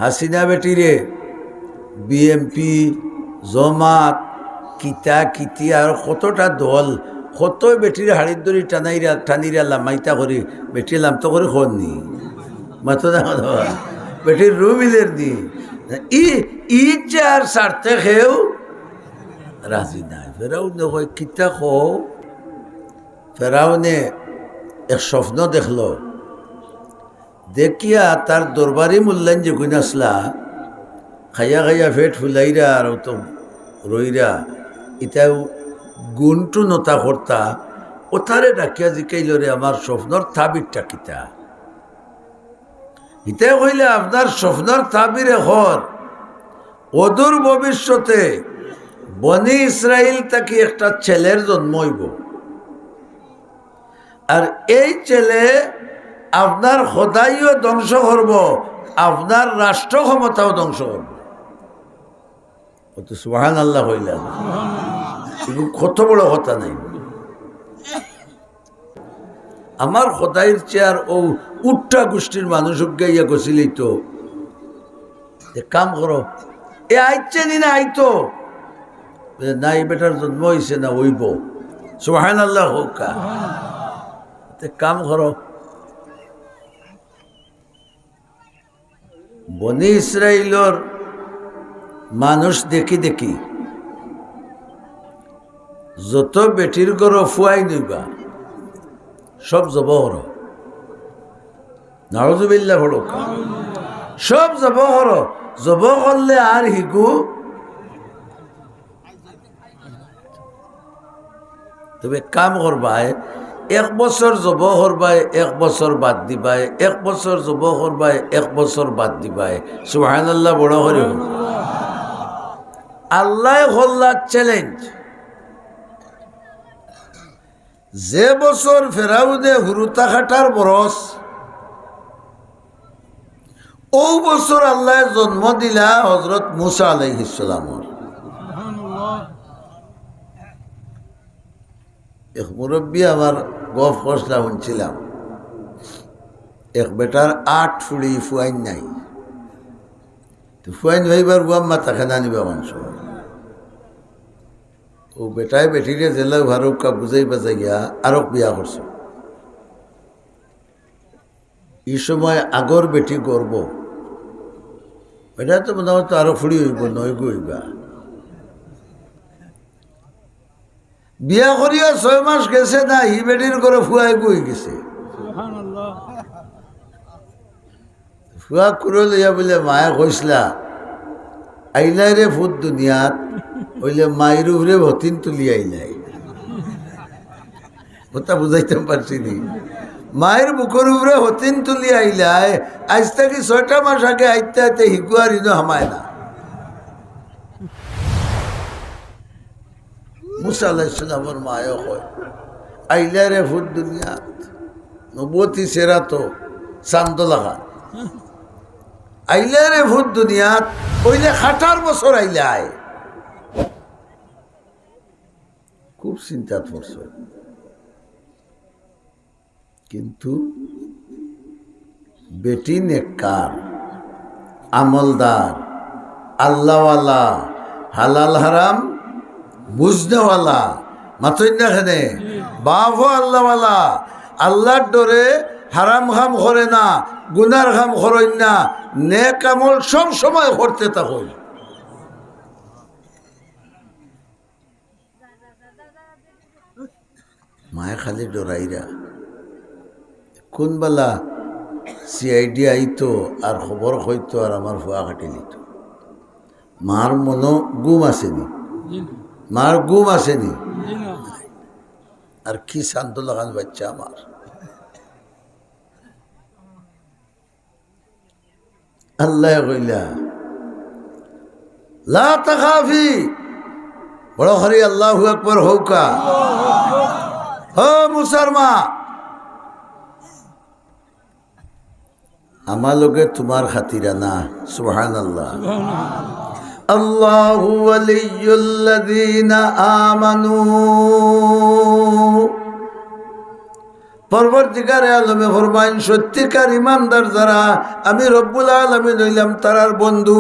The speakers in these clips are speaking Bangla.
হাসিনা বেটিরে বিএমপি জমাত কিতা কিতি আর কতটা দল কত বেটির হাড়ির দড়ি টানিরা লামাইতা করি বেটি লামতো করে খননি মাতো না বেটির রুমিলের দি ই যে আর স্বার্থে খেয়েও রাজি নাই। ফেরাউন কয় কিতা খো। ফেরাউনে এক স্বপ্ন দেখল, দেখিয়া তার দরবারি মূল্যায়ন যে গুণ আসলা খাইয়া খাইয়া ফেট ফুলাইরা আর তো রইরা ইটাও গুণটু নতা কর্তা ওথারে ডাকিয়া জিকাইল রে আমার স্বপ্নর তাবিরটা কিতা। ইটা কইলে আপনার স্বপ্নর তাবির এখন অদূর ভবিষ্যতে বনি ইসরাইল তাকে একটা ছেলের জন্ম হইব, আর এই ছেলে আপনার খোদাইও ধ্বংস করব, আপনার রাষ্ট্র ক্ষমতাও ধ্বংস করব। সুবহানাল্লাহ হইলা কত বড় কথা নাই। আমার খোদাইর চেয়ার ও উঠা গোষ্ঠীর মানুষ গাইয়া গছিলেই তো কাম করো এ আইছে নি না আইতো না, এই বেটার জন্ম হয়েছে না হইব। সুবহানাল্লাহ হোক, কাম করো। বনি ইসরাইলর মানুষ দেখি দেখি যত বেটির গড় ফুয়াই নইবা সব জব হর, নাউযুবিল্লাহ পড়ুক, সব জব হর। জব করলে আর হিগু তবে কাম করবাই 1 বছর জব করবাই 1 বছর বাদ দিবাই, 1 বছর জব করবাই 1 বছর বাদ দিবাই। সুবহানাল্লাহ বড় করে আল্লাহ হল্লা চ্যালেঞ্জ। যে বছর ফেরাউনে হুরুতা খাটার বরস ও বছর আল্লাহ জন্ম দিলা হযরত মুসা আলাইহিস সালামর। এক মুরব্বী আমার গফ খসলা শুনছিলাম, এক বেটার 8 ফুড়ি ফুয়াইন নাই, তো ফুয়াইন ভাইবার গুয়াম্মা তাকে না নিবা মাংস। ও বেটায় বেটিরে জেলা ভারুকা বুঝাই বাজাই গিয়া আরো বিয়া করছে। এই সময় আগর বেটি গর্ব, বেটা তো মোটামুটি আরো ফুড়ি হইব, নয় গইবা। বিয়া করিয়া 6 মাস গেছে না, হি বেটির করে ফুয়াই গই গেছে। ফুয়া কুড়ো লইয়া বলে মায়ে কইসলা আইলাই রে ভূত দুনিয়াত, হইলে মায়ের উপরে ভতিন তুলি আইলাই। ওটা বুঝাইতে পারছি নি, মায়ের বুকের উপরে হতিন তুলি আইলাই। আজ থেকে 6টা মাস আগে আইতে আইতে হিগুয়ার ইনো হামায় না। মুসা আলাইহিস সালামের মায়ও কয় আইলা রে ভূত দুনিয়াত, নবতি সেরা তো চান্দ লাগা আইলা রে ভূত দুনিয়াত, ওইলে 60 বছর আইলাই। খুব চিন্তা করছে, কিন্তু বেটি নেককার, আমলদার, আল্লাহওয়ালা, হালাল হারাম বুঝনেওয়ালা, মাতই না খেনে বাপও আল্লাহওয়ালা, আল্লাহর ডরে হারাম খাম করে না, গুনার খাম করেন না, নেক আমল সব সময় করতে থাকুন। মায়ে খালি ডরাইরা কোন বেলা সিআইডি আইতো আর খবর হইতো আর আমার ভুয়া কাটি নিত। মার মনো গুম আসেনি, মার গুম আসেনি, আর কি শান্ত লাগান বাচ্চা আমার। আল্লাহ কইলা লা তাখাফি, বড় হরি আল্লাহু আকবার হৌকা। ও মুসার মা, আমার লোকে তোমার খাতিরা না। সুবহানাল্লাহ। আল্লাহু ওয়ালিয়ুল্লাযীনা আমানু, পরবর্তীকারে আলমে ফরমাইন সত্যিকার ইমানদার যারা আমি রব্বুল আলামিন হইলাম তারার বন্ধু।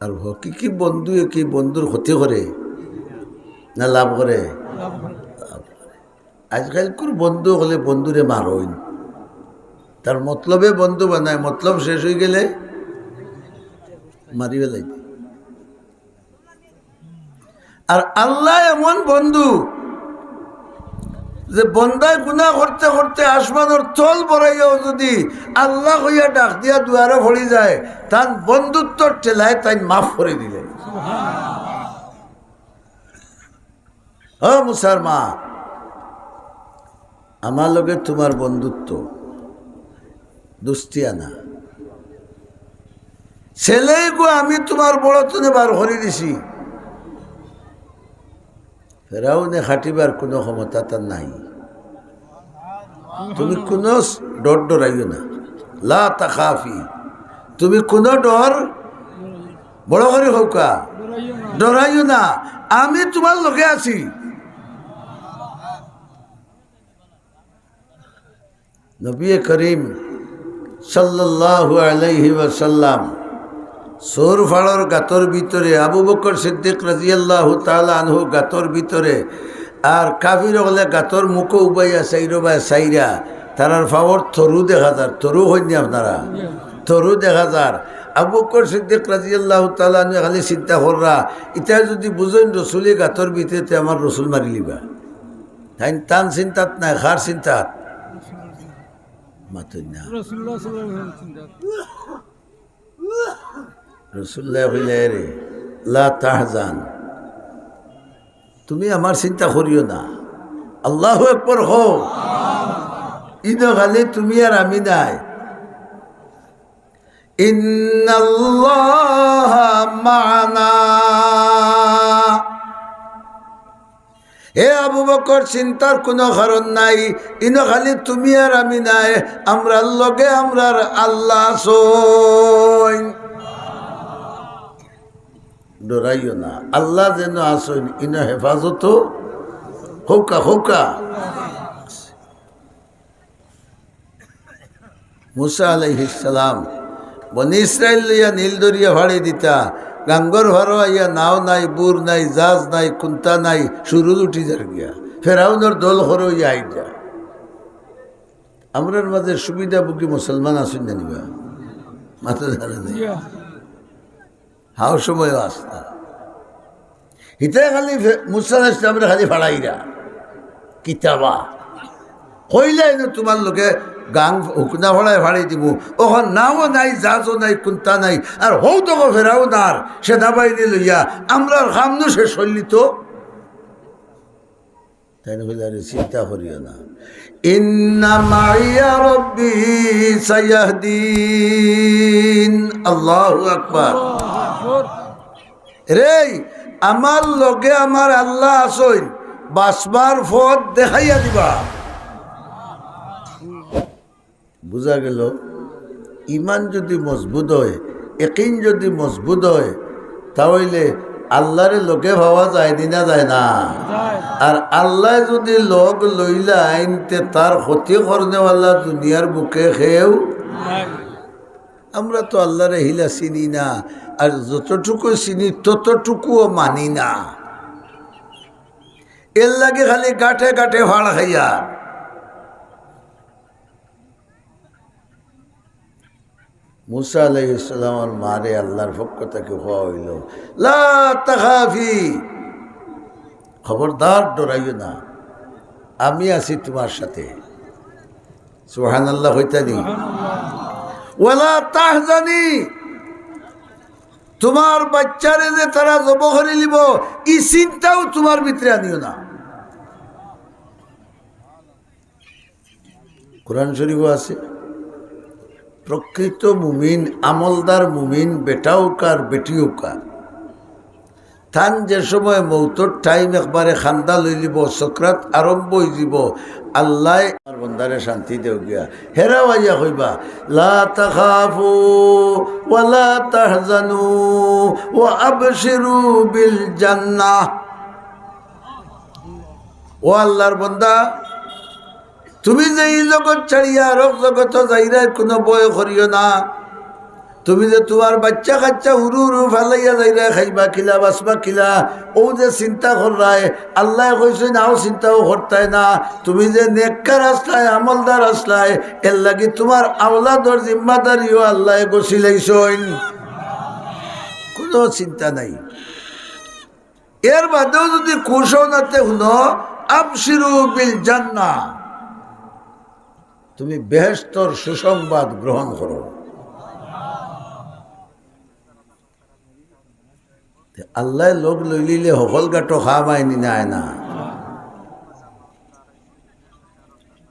আর হকিকি বন্ধু কি বন্ধুর ক্ষতি করে না লাভ করে? আজকালকার বন্ধু হলে বন্ধুরে মারইন, তার মতলবে বন্ধু বানায়, মতলব শেষ হয়ে গেলে মারি ফেলাই। আর আল্লাহ এমন বন্ধু যে বন্দায় গুনাহ করতে করতে আসমানের তল বড়াইয়াও যদি আল্লাহ হইয়া ডাক দিয়া দুয়ারে ভরি যায়, তার বন্ধুত্বর ঠেলায় তাই মাফ করে দিলে। ও মুসলমান, আমার লগে তোমার বন্ধুত্ব দুস্তিয়া না। ছেলেই গো আমি তোমার বড় তুনে বার করে দিছি, ফেরাউনে খাটিবার কোনো ক্ষমতা তার নাই। তুমি কোনো ডর ডরাইও না, লা তাখাফি, তুমি কোনো ডর বড় করে হোকা ডরাইও না, আমি তোমার লগে আছি। নবী করিম সাল্লাল্লাহু আলাইহি ওয়াসাল্লাম সোর ফাড়র গাতর ভিতরে, আবু বকর সিদ্দিক রাদিয়াল্লাহু তাআলা আনহু গাতর ভিতরে, আর কাফির হলে গাতর মুখ উবাইয়া সাইরবায় সাইরা তারার ফাওয়ার তরু দেখা যার, তরু হইনি আপনারা, তরু দেখা যার। আবু বকর সিদ্দিক রাদিয়াল্লাহু তাআলা আনহু খালি চিন্তা কররা, ইটা যদি বুঝেন রসুলি গাতর ভিতরে আমার রসুল মারি লিবা, তাই টান চিন্তাত নাই, খার চিন্তাত মাতুই না। রসুল্লাহ কইলে রে লা তাহজান, তুমি আমার চিন্তা করিও না, আল্লাহু আকবার হও, ইনো খালি তুমি আর আমি নাই। ইন্নাল্লাহা মা'না, হে আবু বকর চিন্তার কোনো কারণ নাই, ইনো খালি তুমি আর আমি নাই, আমরা লগে আমরার আল্লাহ আসইন। ডরাইও না, আল্লাহ যেন আসইন, ইনো হেফাজত হৌকা হৌকা। মুসা আলাইহিস সালাম বনি ইসরাইল লইয়া নীল দরিয়া ভাড়ি দিতা, গাঙ্গর ভাড়ো আইয়া নাও নাই, বুর নাই, জাজ নাই, কুন্তা নাই, সুরুজ উঠি যার গিয়া ফেরাউনের দল হরো ইয়া আইটা। আমরার মাঝে সুবিধা বুকি মুসলমান আসুন জানিবা, মাথা ধরে নেই, হাও সময় আসতা হিতায় খালি মুসা ইসলামের খালি ভাড়াইরা কিতাবা কইলাই না তোমার লোকে গাং হুকনা ভাড়ায় ভাড়াই দিব, ওখান নাও নাই, জাজও নাই, কুন্তা নাই, আর হৌ তো ফেরাও না সেনাবাহিনী লইয়া আমরা খামনু সে শৈলিত। তাই না হইলে আরে চিন্তা করিও না, ইন্না মাইয়া রব্বি সায়াহদিন, আল্লাহু আকবার। রে আমার লগে আমার আল্লাহ আসইন, বাসবার পথ দেখাইয়া দিবা। বুঝা গেল, ইমান যদি মজবুত হয়, একিন যদি মজবুত হয়, তাহলে আল্লাহরে লোকে ভাবা যায় দিনা যায় না। আর আল্লাহ যদি লোক লইলা আইনতে তার ক্ষতি করনেওয়ালা দুনিয়ার বুকে খেয়েও। আমরা তো আল্লাহরে হিলা চিনি না, আর যতটুকু চিনি ততটুকুও মানি না, এর লাগে খালি গাঁঠে গাঁঠে ভাড় খাইয়া। মুসা আলাইহিস সালামের মারে আল্লাহর পক্ষ থেকে হওয়া হইল, লা তাখাফি, খবরদার ডরাইও না, আমি আছি তোমার সাথে। সুবহানাল্লাহ হইতানি, ওয়ালা তাহজানি, তোমার বাচ্চারে যে তারা জব করে নিব এই চিন্তাও তোমার ভিতরে আনিও না। কোরআন শরীফও আছে, প্রকৃত মুমিন, আমলদার মুমিন, বেটাও কার বেটিও কার, থান যে সময় মৌতর টাইম একবারে খান্দা লই লিব, সকরাত আরম্ভ হয়ে যাব, আল্লাহ আর বন্দারে শান্তি দেও গিয়া হেরা ভাইয়া হইবা, লা তাখাফু ওয়ালা তাহজানু ওয়া আবশিরু বিল জান্নাহ। ও আল্লাহর বন্দা, তুমি যে এই জগৎ ছাড়িয়া আরব জগৎ যাইরা কোনো বয় করিও না। তুমি যে তোমার বাচ্চা কাচ্চা উরু উরু ফেলাইয়া যাইরা খাইবা কিলা বাসবা কিলা, ও যে চিন্তা করলাই আল্লাহ কইছে নাও চিন্তাও করতাই না। তুমি যে নেককার আসলাই আমলদার আসলাই, এর লাগি তোমার আওলাদর জিম্মাদারিও আল্লাহ গছিলাইছেন, কোনো চিন্তা নাই। এর বাদেও যদি কুশনাতে শুনো আবশিরু বিল জান্নাহ, তুমি বেহেশতর সুসংবাদ গ্রহণ করো। আল্লাহ লোক লইলিলে সকল গাটো খাওয়াইনি না না।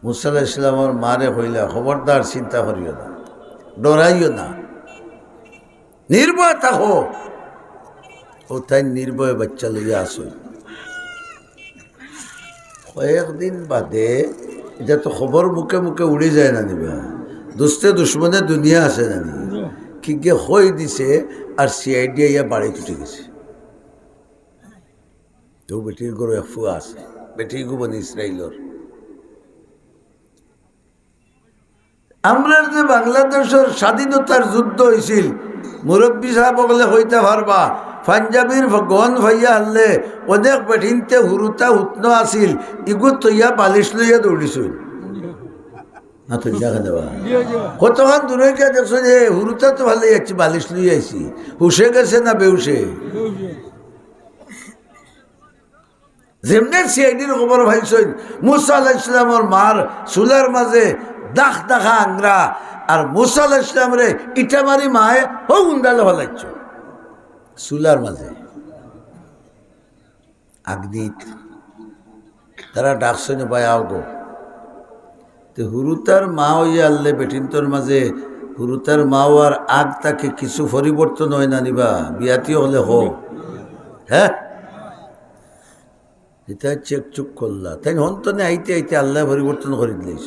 মুসা আলাইহিস সালামের মারে হইলা খবরদার চিন্তা করিও না, ডরাইও না, নির্ভয় থাকো। ও তাই নির্ভয় বাচ্চা লইয়া আসো। কয়েকদিন বাদে এটা তো খবর মুখে মুখে উড়ে যায় না নিবা, দুস্তে দুশ্মনে দুনিয়া আছে জানি কি গিয়ে হয়ে দিছে। আর সিআইডি ইয়া বাড়ি উঠে গেছে। তো বেটির গরু এক ফুয়া আছে, বেটির গুবন ইসরায়েলর। আমরা যে বাংলাদেশের স্বাধীনতার যুদ্ধ হয়েছিল, মুরব্বী সাহেব বলে হইতে পারবা, পাঞ্জাবির গন ভাইয়া আনলে অনেক বেঠিনতে হুরুতা উত্ন আসিল, ইগু তৈয়া বালিশ লইয়া দৌড়িছিল না। তো দেখা দেবা কতক্ষণ দূরে কে দেখছো যে হুরুতা তো ভালো যাচ্ছি, বালিশ লইয়া আইছি, হুসে গেছে না বেউসে। যেমনি সিআইডির খবর ভাইছেন মুসা আলাইহিস সালামের মার চুলার মাঝে দাখ দেখা আংরা, আর মুসা আলাইহিস সালামরে ইটা মারি মায়ে হো উন্ডালে ভালাইছ চুলার মাঝে আগ্নিত। তারা ডাকছেন ভাই আও গো। তো হুরুতার মা হইয়া আনলে বেটিন্তর মাঝে হুরুতার মাও আর আগ তাকে কিছু পরিবর্তন হয় না নিবা, বিয়াতিও হলে হো। হ্যাঁ, এটা চেক চুক করলা তাই হন্তনে আইতে আইতে আল্লাহ পরিবর্তন করে দিলেছ।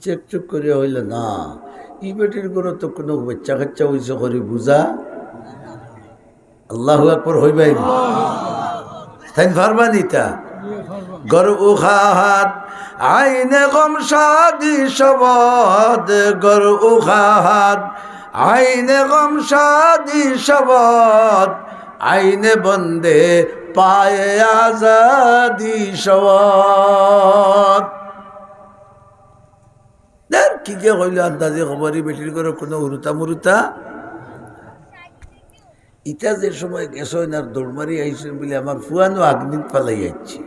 চেক চুক করিয়া হইল না, ই বেটির করে তো কোনো বাচ্চা কাচ্চা হইছে করি বুঝা। আল্লাহু আকবার হইবাই তাই পারবানি তা গর উখাহাত আইনে গম শাদি শবদ, গর উখাহাত আইনে গম শাদি শবদ, আইনে বন্দে পায়ে আজাদি শবদ। কি কে কইল আন্দাজে খবরই বেটির করে কোনো উরুতা মুরুতা। ইটা যে সময় গেছেন আর দৌড়মারি আইসেন বলে আমার ফুয়ানো আগ্নিত পালাই যাচ্ছি।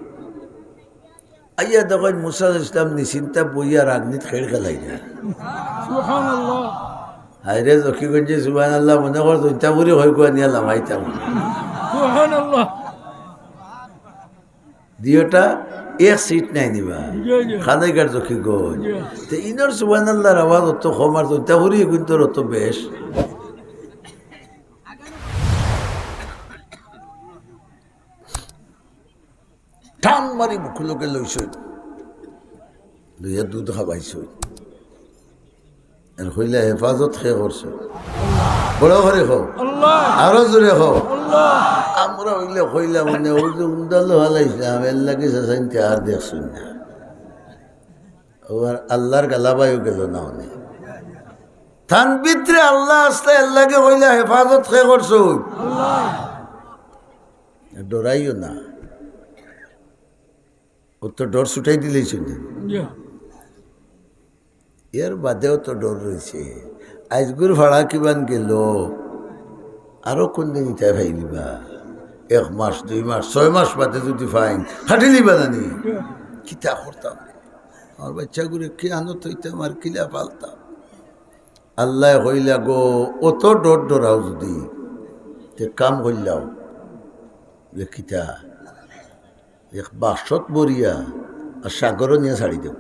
আইয়া দেখেন মুসা আলাইহিস সালাম নিশ্চিন্তা বইয়ার আগ্নিত খেড় খেলাই না। হাইরে জকিগঞ্জে সুবহানাল্লাহ মনে কর দৈতা বুড়ি হয়ে কোয়া নিয়ে লামাইতাম দিওটা এক সিট নাই নিবা খানাইকার জকিগঞ্জ। তো ইনর সুবহানাল্লাহর আওয়াজ অত কম আর দৈতা বুড়ি কিন্তু অত বেশ। টান মারি মুখলোকে লইছ লইয়া দুধ খাবাইছ, আর হইলে হেফাজত খে করছ। বড় করে খাও, আরো জোরে খাও। আমরা হইলে হইলা মানে ওই যে উন্দালো হালাইছিলাম এর লাগে চাইতে আর দেখছুন না। আর আল্লাহর গালাবাইও গেল না অনেক থান ভিতরে আল্লাহ আসলে এর লাগে হইলা হেফাজত খে করছ। ডরাইও না, ও তো ডর ছুটাই দিলেই শুনে। এর বাদেও তো ডর রয়েছে। আজগুর ভাড়া কিমান গেল, আরো কোন দিন ইটা ভাই লিবা, 1 মাস 2 মাস 6 মাস বাদে যদি ফাইন খাটি লিবা জানি কিতা করতাম। আমার বাচ্চাগুলো কি আনত হইতাম আর কিলা পালতাম। আল্লাহ হইলা গো অত ডর ডরাও যদি তে কাম হইলাও কিতা এক বাসত বরিয়া আর সাগরও নিয়ে ছাড়ি দেব।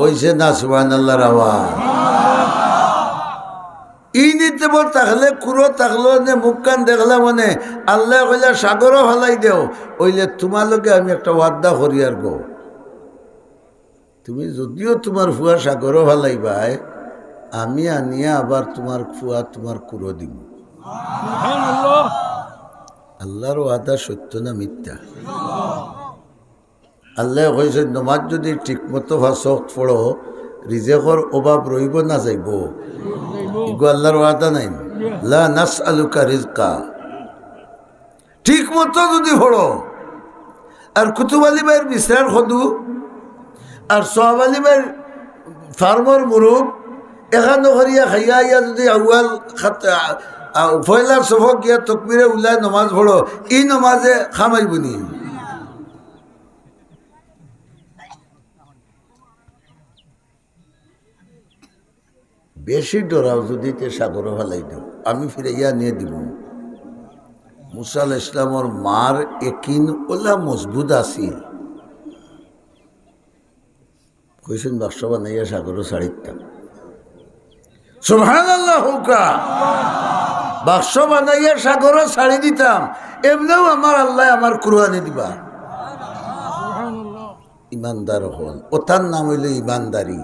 ওইছে না সুবহানাল্লাহর আওয়াজ। ই নিতে বল থাকলে কুরো থাকলো নে মুখ কান দেখলা মানে আল্লাহ কইলা সাগরও ফেলাই দেও। ওইলে তোমালোকে আমি একটা ওয়াদা করি আর গো, তুমি যদিও তোমার ফুয়া সাগরও ফেলাইবাই, আমি আনিয়া আবার তোমার ফুয়া তোমার কুরো দিব। আল্লাহর ওয়াদা সত্য না মিথ্যা? আল্লাহ কইছে নমাজ যদি ঠিকমতো ফাঁসক পড়ো রিজেকর অভাব রইব না যাইব। ইগো আল্লাহর ওয়াদা নাই, লা নাসআলুকা রিজকা। ঠিক মতো যদি পড়ো আর কুতুব আলী ভাইয়ের বিশ্রার খদু আর সোহাব আলী ভাইয়ের ফার্মর মুরুব এখানো করিয়া খাইয়া ইয়া যদি আউয়াল ফয়লার সফক গিয়া তকবিরে উল্লায় নমাজ পড়ো, এই নমাজে খামাইব নি? বেশি ডরাও যদি তে সাগর ফেলাই দাও, আমি ফিরাইয়া নিয়ে দিব। মুসা আলাইহিস ইসলামর মার একিন ওলা মজবুত আছিল, কইছেন বাক্স বানাইয়া সাগর ছাড়িতাম। সুবহানাল্লাহ হুকা, বাক্স বানাইয়া সাগর ছাড়ি দিতাম। এমনিও আমার আল্লাহ আমার কুরবানি দিবা। ইমানদার হল, ওটার নাম হইল ইমানদারি।